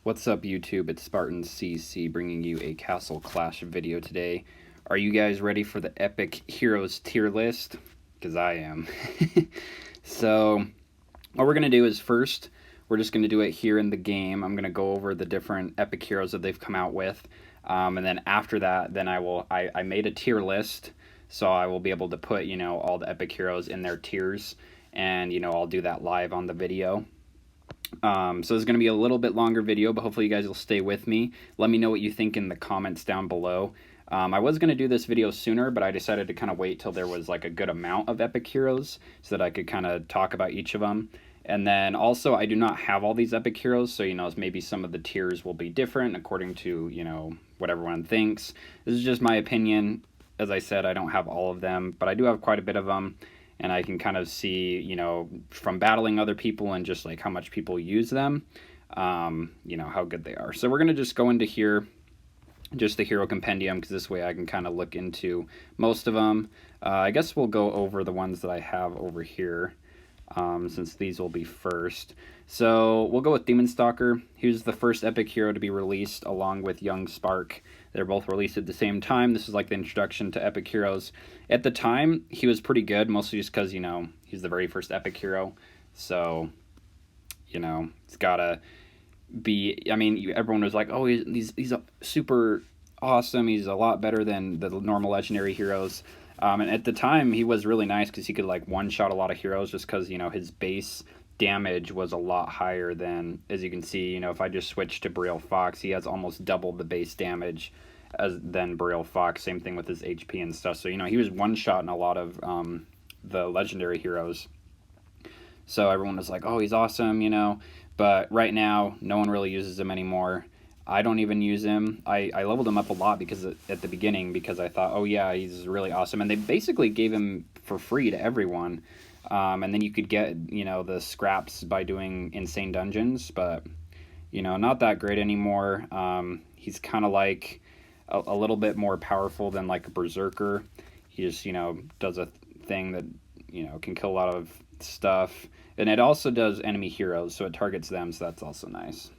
What's up, YouTube? It's Spartan CC bringing you a Castle Clash video today. Are you guys ready for the Epic Heroes tier list? Because I am. So, what we're going to do is first, we're just going to do it here in the game. I'm going to go over the different Epic Heroes that they've come out with. And then after that, then I made a tier list. So I will be able to put, all the Epic Heroes in their tiers. And, I'll do that live on the video. So it's going to be a little bit longer video, but hopefully you guys will stay with me. Let me know what you think in the comments down below. I was going to do this video sooner, but I decided to kind of wait till there was like a good amount of Epic Heroes so that I could kind of talk about each of them. And then also, I do not have all these Epic Heroes, so, maybe some of the tiers will be different according to, what everyone thinks. This is just my opinion. As I said, I don't have all of them, but I do have quite a bit of them. And I can kind of see, from battling other people and just like how much people use them, how good they are. So we're going to just go into here, just the Hero Compendium, because this way I can kind of look into most of them. I guess we'll go over the ones that I have over here, since these will be first. So we'll go with Demon Stalker. He was the first Epic Hero to be released along with Young Spark. They're both released at the same time. This is like the introduction to Epic Heroes. At the time, he was pretty good, mostly just because, he's the very first Epic Hero. So, it's got to be, everyone was like, oh, he's super awesome. He's a lot better than the normal Legendary Heroes. And at the time, he was really nice because he could, like, one-shot a lot of heroes just because, his base damage was a lot higher than, as you can see, if I just switch to Brielle Fox, he has almost double the base damage than Brielle Fox. Same thing with his HP and stuff. So, he was one-shot in a lot of the Legendary Heroes. So everyone was like, oh, he's awesome, But right now, no one really uses him anymore. I don't even use him. I leveled him up a lot because at the beginning because I thought, oh yeah, he's really awesome. And they basically gave him for free to everyone. And then you could get, the scraps by doing insane dungeons. But, not that great anymore. He's kind of like a little bit more powerful than like a Berserker. He just, does a thing that, can kill a lot of stuff. And it also does enemy heroes, so it targets them, so that's also nice.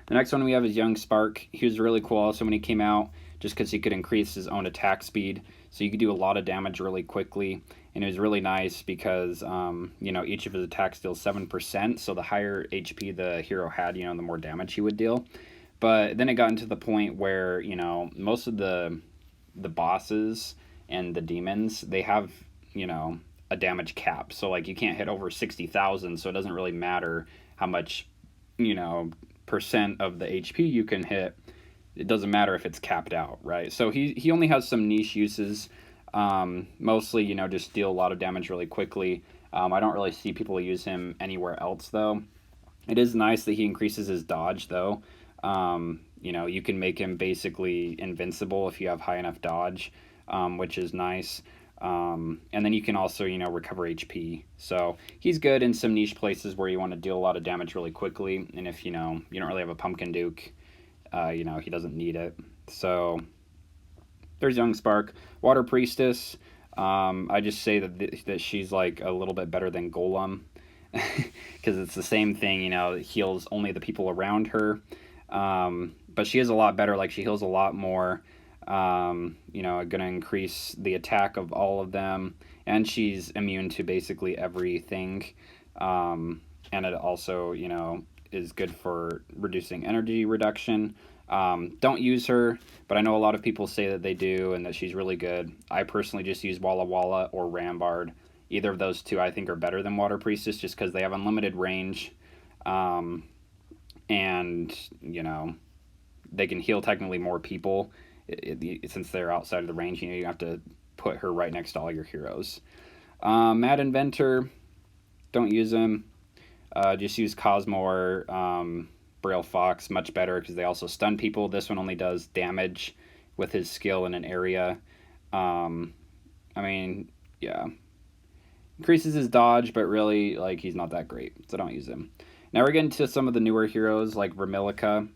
The next one we have is Young Spark. He was really cool also when he came out, just because he could increase his own attack speed. So you could do a lot of damage really quickly. And it was really nice because, each of his attacks deals 7%. So the higher HP the hero had, the more damage he would deal. But then it got into the point where, most of the bosses and the demons, they have, a damage cap. So, like, you can't hit over 60,000, so it doesn't really matter how much, percent of the HP you can hit. It doesn't matter if it's capped out, right? So he only has some niche uses. Mostly, just deal a lot of damage really quickly. I don't really see people use him anywhere else, though. It is nice that he increases his dodge, though. You can make him basically invincible if you have high enough dodge, which is nice. And then you can also, recover HP. So he's good in some niche places where you want to deal a lot of damage really quickly. And if, you don't really have a Pumpkin Duke, he doesn't need it. So there's Young Spark. Water Priestess. I just say that she's like a little bit better than Golem. Because it's the same thing, it heals only the people around her. But she is a lot better. Like, she heals a lot more. Going to increase the attack of all of them, and she's immune to basically everything, and it also, is good for reducing energy reduction. Don't use her, but I know a lot of people say that they do and that she's really good. I personally just use Walla Walla or Rambard. Either of those two I think are better than Water Priestess just because they have unlimited range, and, they can heal technically more people. Since they're outside of the range, you have to put her right next to all your heroes. Mad Inventor, don't use him. Just use Cosmo or Brielle Fox, much better because they also stun people. This one only does damage with his skill in an area. Yeah. Increases his dodge, but really, like, he's not that great, so don't use him. Now we're getting to some of the newer heroes, like Vermillica.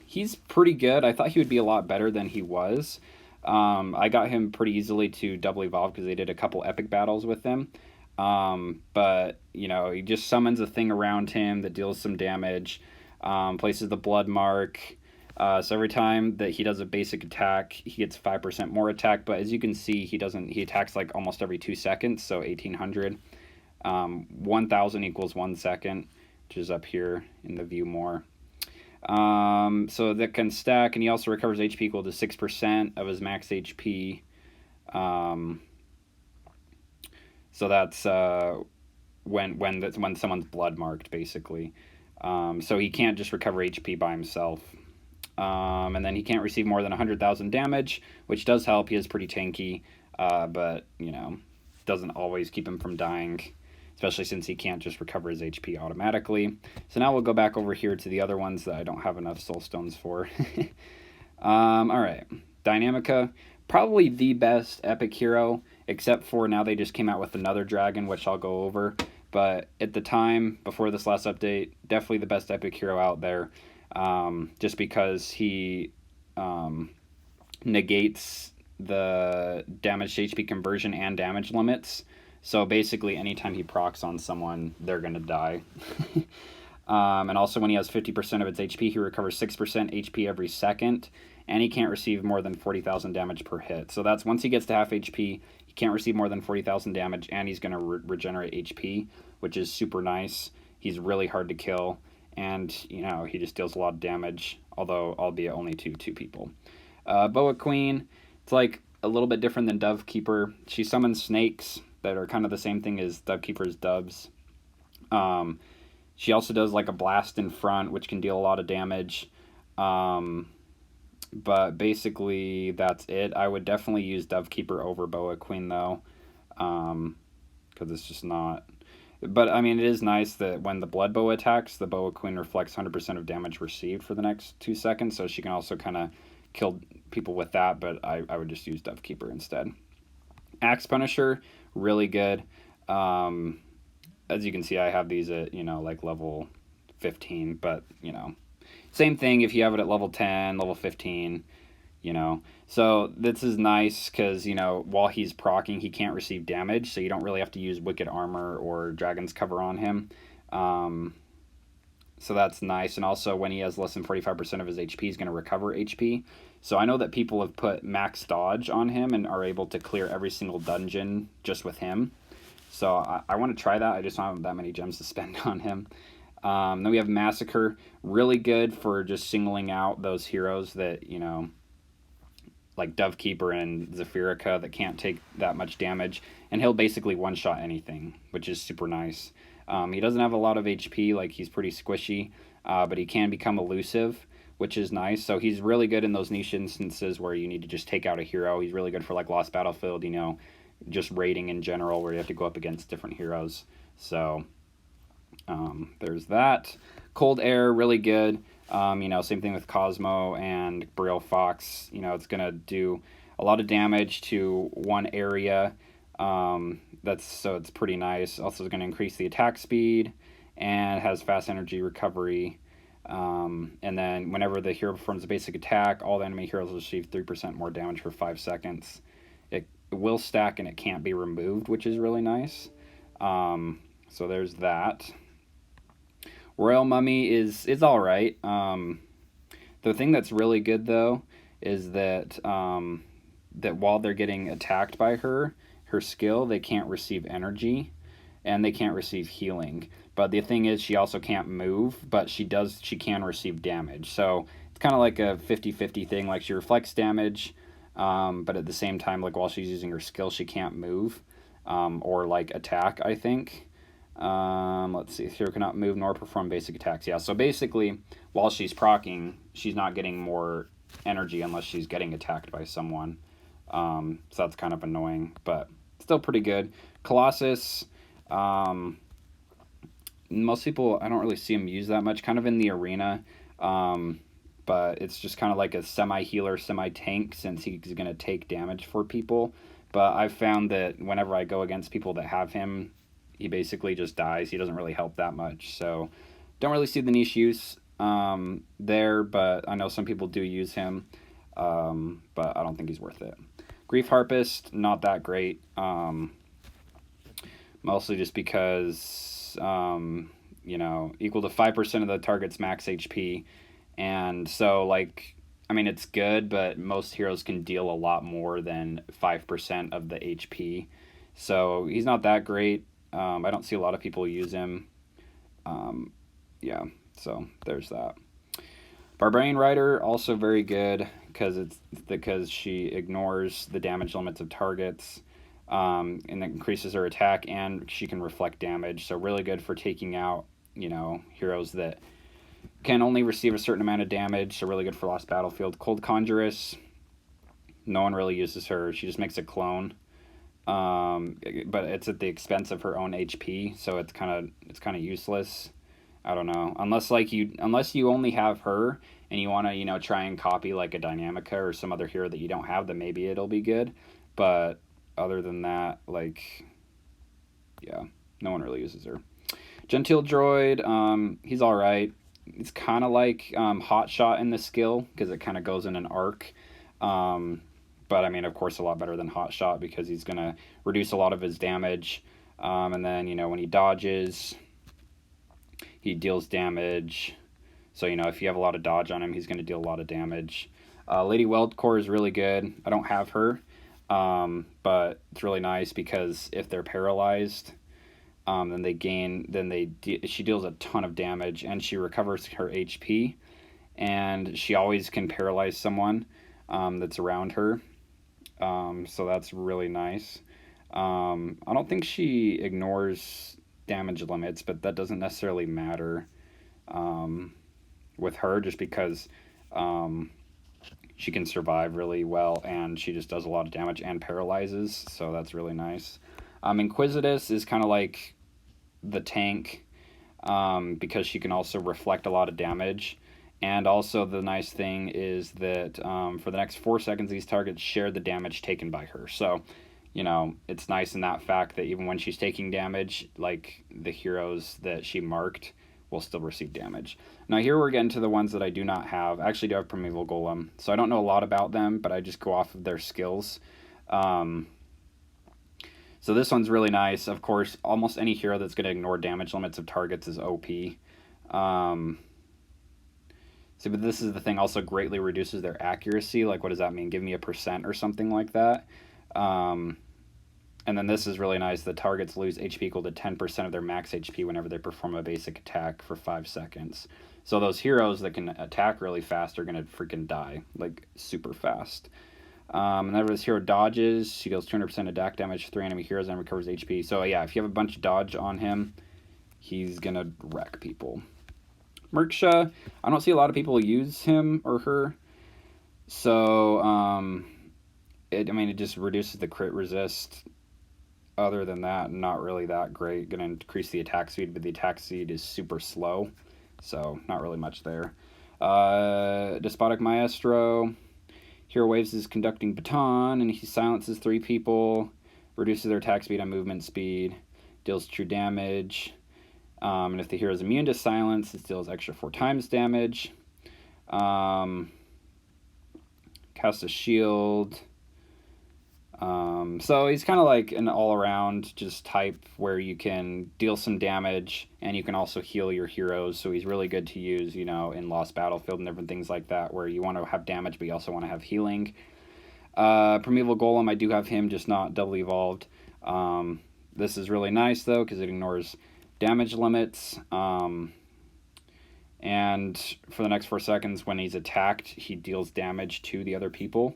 He's pretty good. I thought he would be a lot better than he was. I got him pretty easily to double evolve because they did a couple epic battles with him. But, he just summons a thing around him that deals some damage. Places the blood mark. So every time that he does a basic attack, he gets 5% more attack. But as you can see, he attacks like almost every 2 seconds. So 1800. 1000 equals 1 second, which is up here in the view more. So that can stack, and he also recovers HP equal to 6% of his max HP. So that's when someone's blood marked, basically. So he can't just recover HP by himself. And then he can't receive more than 100,000 damage, which does help. He is pretty tanky, but, you know, doesn't always keep him from dying, especially since he can't just recover his HP automatically. So now we'll go back over here to the other ones that I don't have enough soul stones for. Alright, Dynamica, probably the best epic hero, except for now they just came out with another dragon, which I'll go over. But at the time, before this last update, definitely the best epic hero out there. Just because he negates the damage to HP conversion and damage limits. So basically, anytime he procs on someone, they're going to die. And also, when he has 50% of its HP, he recovers 6% HP every second. And he can't receive more than 40,000 damage per hit. So that's once he gets to half HP, he can't receive more than 40,000 damage, and he's going to regenerate HP, which is super nice. He's really hard to kill. And, you know, he just deals a lot of damage, although albeit only to 2 people. Boa Queen, it's like a little bit different than Dove Keeper. She summons snakes that are kind of the same thing as Dove Keeper's doves. She also does like a blast in front, which can deal a lot of damage. But basically, that's it. I would definitely use Dove Keeper over Boa Queen, though, because it's just not... But, I mean, it is nice that when the Blood Boa attacks, the Boa Queen reflects 100% of damage received for the next 2 seconds, so she can also kind of kill people with that, but I would just use Dove Keeper instead. Axe Punisher, really good. As you can see, I have these at, you know, like level 15, but, you know, same thing if you have it at level 10, level 15, you know. So this is nice because, you know, while he's proccing, he can't receive damage, so you don't really have to use Wicked Armor or Dragon's Cover on him. So that's nice. And also, when he has less than 45% of his HP, he's going to recover HP. So I know that people have put max dodge on him and are able to clear every single dungeon just with him. So I want to try that. I just don't have that many gems to spend on him. Then we have Massacre, really good for just singling out those heroes that, you know, like Dove Keeper and Vermillica that can't take that much damage, and he'll basically one-shot anything, which is super nice. He doesn't have a lot of HP, like he's pretty squishy, but he can become elusive, which is nice. So he's really good in those niche instances where you need to just take out a hero. He's really good for like Lost Battlefield, you know, just raiding in general where you have to go up against different heroes. So there's that. Cold Air, really good. You know, same thing with Cosmo and Brill Fox. You know, it's going to do a lot of damage to one area. So it's pretty nice. Also, it's going to increase the attack speed and has fast energy recovery. And then whenever the hero performs a basic attack, all the enemy heroes will receive 3% more damage for 5 seconds. It will stack and it can't be removed, which is really nice. So there's that. Royal Mummy is all right. The thing that's really good, though, is that that while they're getting attacked by her skill, they can't receive energy, and they can't receive healing. But the thing is, she also can't move, but she can receive damage. So it's kind of like a 50-50 thing. Like, she reflects damage, but at the same time, like, while she's using her skill, she can't move or, like, attack, I think. Let's see. Hero cannot move nor perform basic attacks. Yeah, so basically, while she's proccing, she's not getting more energy unless she's getting attacked by someone. So that's kind of annoying, but still pretty good. Colossus, most people, I don't really see him use that much, kind of in the arena, but it's just kind of like a semi-healer, semi-tank, since he's going to take damage for people. But I've found that whenever I go against people that have him, he basically just dies. He doesn't really help that much, so don't really see the niche use there, but I know some people do use him, but I don't think he's worth it. Grief Harpist, not that great, mostly just because equal to 5% of the target's max HP. And so, like, I mean, it's good, but most heroes can deal a lot more than 5% of the HP. So he's not that great. I don't see a lot of people use him. Yeah, so there's that. Barbarian Rider, also very good because she ignores the damage limits of targets, and it increases her attack, and she can reflect damage. So really good for taking out heroes that can only receive a certain amount of damage. So really good for Lost Battlefield. Cold Conjuress, no one really uses her. She just makes a clone, but it's at the expense of her own HP, so it's kind of useless. I don't know. Unless you only have her and you want to, try and copy like a Dynamica or some other hero that you don't have, then maybe it'll be good. But other than that, like, yeah, no one really uses her. Genteel Droid, he's all right. It's kind of like Hot Shot in the skill because it kind of goes in an arc. But I mean, of course, a lot better than Hot Shot because he's going to reduce a lot of his damage. And then, when he dodges, he deals damage. So, if you have a lot of dodge on him, he's going to deal a lot of damage. Lady Weldcore is really good. I don't have her, but it's really nice because if they're paralyzed, she deals a ton of damage and she recovers her HP, and she always can paralyze someone that's around her. So that's really nice. I don't think she ignores damage limits, but that doesn't necessarily matter with her just because she can survive really well and she just does a lot of damage and paralyzes, so that's really nice. Inquisitous is kind of like the tank because she can also reflect a lot of damage. And also the nice thing is that for the next 4 seconds, these targets share the damage taken by her. So, it's nice in that fact that even when she's taking damage, like the heroes that she marked will still receive damage. Now here we're getting to the ones that I do not have. I actually do have Primeval Golem, so I don't know a lot about them, but I just go off of their skills. So this one's really nice. Of course, almost any hero that's going to ignore damage limits of targets is OP. But this is the thing, also greatly reduces their accuracy. Like, what does that mean? Give me a % or something like that. And then this is really nice. The targets lose HP equal to 10% of their max HP whenever they perform a basic attack for 5 seconds. So those heroes that can attack really fast are going to freaking die, like, super fast. Whenever this hero dodges, she deals 200% attack damage to 3 enemy heroes and recovers HP. So yeah, if you have a bunch of dodge on him, he's going to wreck people. Merksha, I don't see a lot of people use him or her. So, it just reduces the crit resist. Other than that, not really that great. Going to increase the attack speed, but the attack speed is super slow. So, not really much there. Despotic Maestro. Hero waves his conducting baton, and he silences 3 people. Reduces their attack speed and movement speed. Deals true damage. And if the hero is immune to silence, it deals extra 4 times damage. Cast a shield. So he's kind of like an all-around just type where you can deal some damage and you can also heal your heroes. So he's really good to use, in Lost Battlefield and different things like that where you want to have damage but you also want to have healing. Primeval Golem, I do have him, just not double evolved. This is really nice though because it ignores damage limits. And for the next 4 seconds when he's attacked, he deals damage to the other people.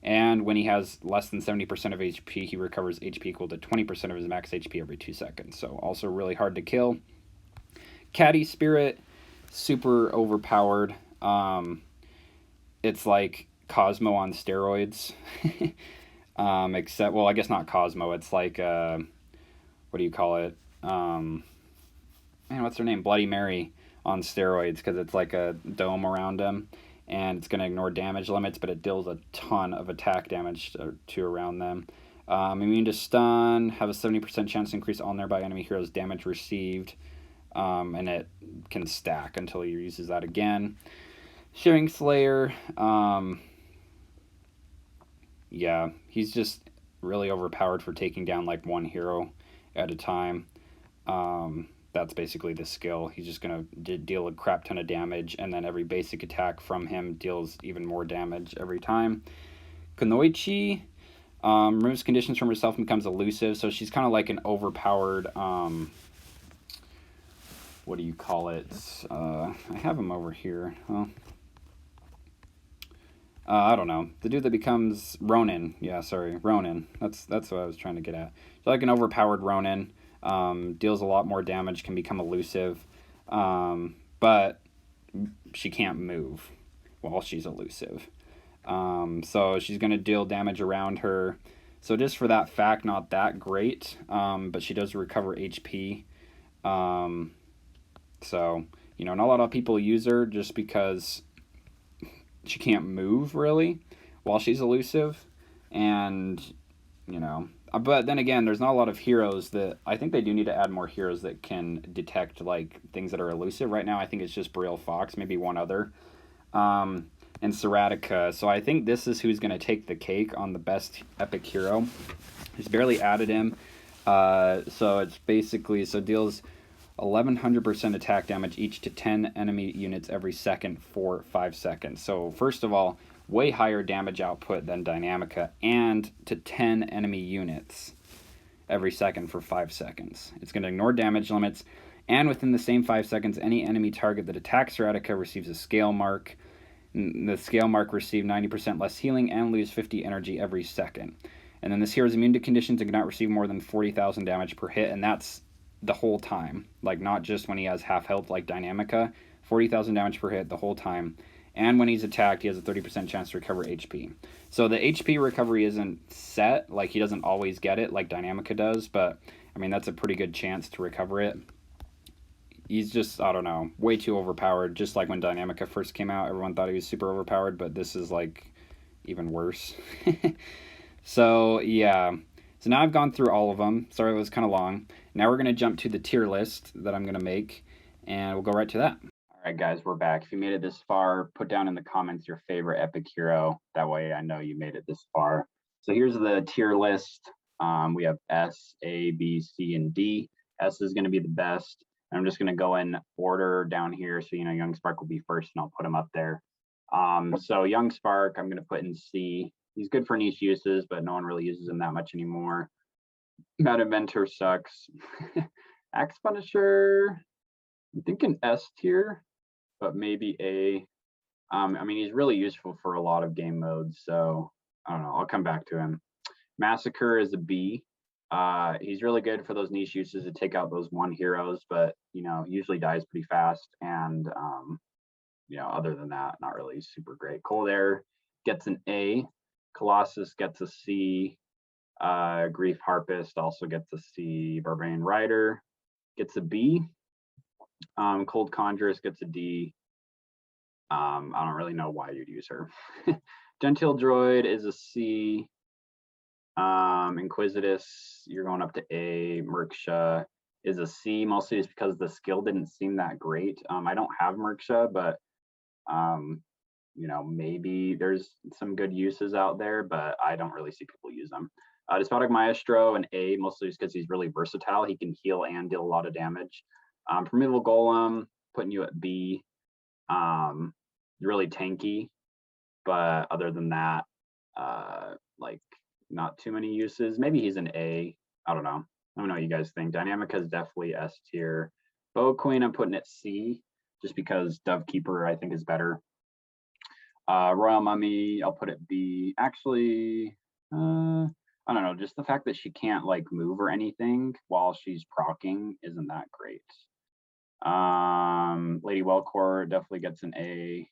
And when he has less than 70% of HP, he recovers HP equal to 20% of his max HP every 2 seconds. So also really hard to kill. Caddy Spirit, super overpowered. It's like Cosmo on steroids. Except, well, I guess not Cosmo. It's like, what do you call it? What's her name? Bloody Mary on steroids because it's like a dome around him. And it's going to ignore damage limits, but it deals a ton of attack damage to around them. Immune to stun, have a 70% chance to increase all nearby enemy heroes' damage received. And it can stack until he uses that again. Shearing Slayer, yeah, he's just really overpowered for taking down like one hero at a time. that's basically the skill. He's just going to deal a crap ton of damage, and then every basic attack from him deals even more damage every time. Kunoichi removes conditions from herself and becomes elusive, so she's kind of like an overpowered, what do you call it? I have him over here. I don't know. The dude that becomes Ronin. Yeah, sorry, Ronin. That's what I was trying to get at. So like an overpowered Ronin. Deals a lot more damage, can become elusive, but she can't move while she's elusive. So she's going to deal damage around her. So just for that fact, not that great, but she does recover HP. So, you know, not a lot of people use her just because she can't move, really, while she's elusive. And, you know, but then again, there's not a lot of heroes that, I think they do need to add more heroes that can detect, like, things that are elusive. Right now, I think it's just Brielle Fox, maybe one other, and Seratica. So I think this is who's going to take the cake on the best epic hero. He's barely added him. So it's basically, so deals 1100% attack damage each to 10 enemy units every second for 5 seconds. So first of all, way higher damage output than Dynamica, and to 10 enemy units every second for 5 seconds. It's going to ignore damage limits, and within the same 5 seconds, any enemy target that attacks Seratica receives a scale mark. The scale mark received 90% less healing and lose 50 energy every second. And then this hero is immune to conditions and cannot receive more than 40,000 damage per hit, and that's the whole time. Like, not just when he has half health like Dynamica. 40,000 damage per hit the whole time. And when he's attacked, he has a 30% chance to recover HP. So the HP recovery isn't set. Like, he doesn't always get it like Dynamica does, but, I mean, that's a pretty good chance to recover it. He's just, I don't know, way too overpowered. Just like when Dynamica first came out, everyone thought he was super overpowered, but this is, like, even worse. So, yeah. So now I've gone through all of them. Sorry, it was kind of long. Now we're going to jump to the tier list that I'm going to make, and we'll go right to that. All right, guys, we're back. If you made it this far, put down in the comments your favorite epic hero. That way I know you made it this far. So here's the tier list. We have S, A, B, C, and D. S is going to be the best. I'm just going to go in order down here. So, you know, Young Spark will be first, and I'll put him up there. So Young Spark, I'm going to put in C. He's good for niche uses, but no one really uses him that much anymore. Mad Inventor sucks. Axe Punisher, I'm thinking S tier, but maybe A. I mean, he's really useful for a lot of game modes, so I don't know. I'll come back to him. Massacre is a B. He's really good for those niche uses to take out those one heroes, but, you know, usually dies pretty fast. And, you know, other than that, not really super great. Cold Air gets an A. Colossus gets a C. Grief Harpist also gets a C. Barbarian Rider gets a B. Cold Conjuress gets a D. I don't really know why you'd use her. Genteel Droid is a C. Inquisitous, you're going up to A. Merksha is a C, mostly just because the skill didn't seem that great. I don't have Merksha, but you know, maybe there's some good uses out there, but I don't really see people use them. Despotic Maestro, an A, mostly just because he's really versatile. He can heal and deal a lot of damage. Primeval Golem, putting you at B. Really tanky, but other than that, like, not too many uses. Maybe he's an A. I don't know. I don't know what you guys think. Dynamica is definitely S tier. Boa Queen, I'm putting at C, just because Dovekeeper, I think, is better. Royal Mummy, I'll put it B. Actually, I don't know. Just the fact that she can't, like, move or anything while she's proccing isn't that great. Lady Wellcore definitely gets an A.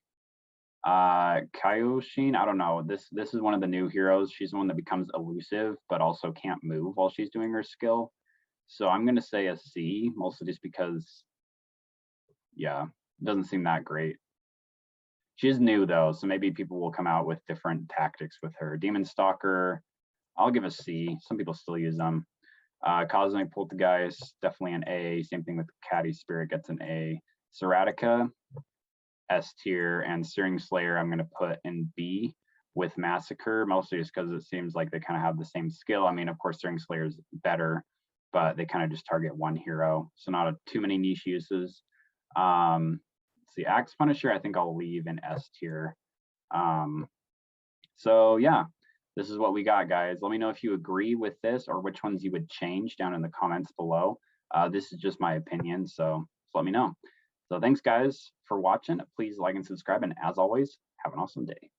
Kaioshin, I don't know. This is one of the new heroes. She's the one that becomes elusive, but also can't move while she's doing her skill. So I'm gonna say a C, mostly just because, yeah, it doesn't seem that great. She is new though, so maybe people will come out with different tactics with her. Demon Stalker, I'll give a C. Some people still use them. Cosmic Poltergeist, definitely an A. Same thing with Caddy Spirit, gets an A. Seratica, S tier, and Searing Slayer I'm going to put in B with Massacre, mostly just because it seems like they kind of have the same skill. I mean, of course, Searing Slayer is better, but they kind of just target one hero, so not too many niche uses. Let's see, Axe Punisher, I think I'll leave in S tier. So yeah, this is what we got, guys. Let me know if you agree with this or which ones you would change down in the comments below. This is just my opinion, so let me know. So thanks, guys, for watching. Please like and subscribe, and as always, have an awesome day.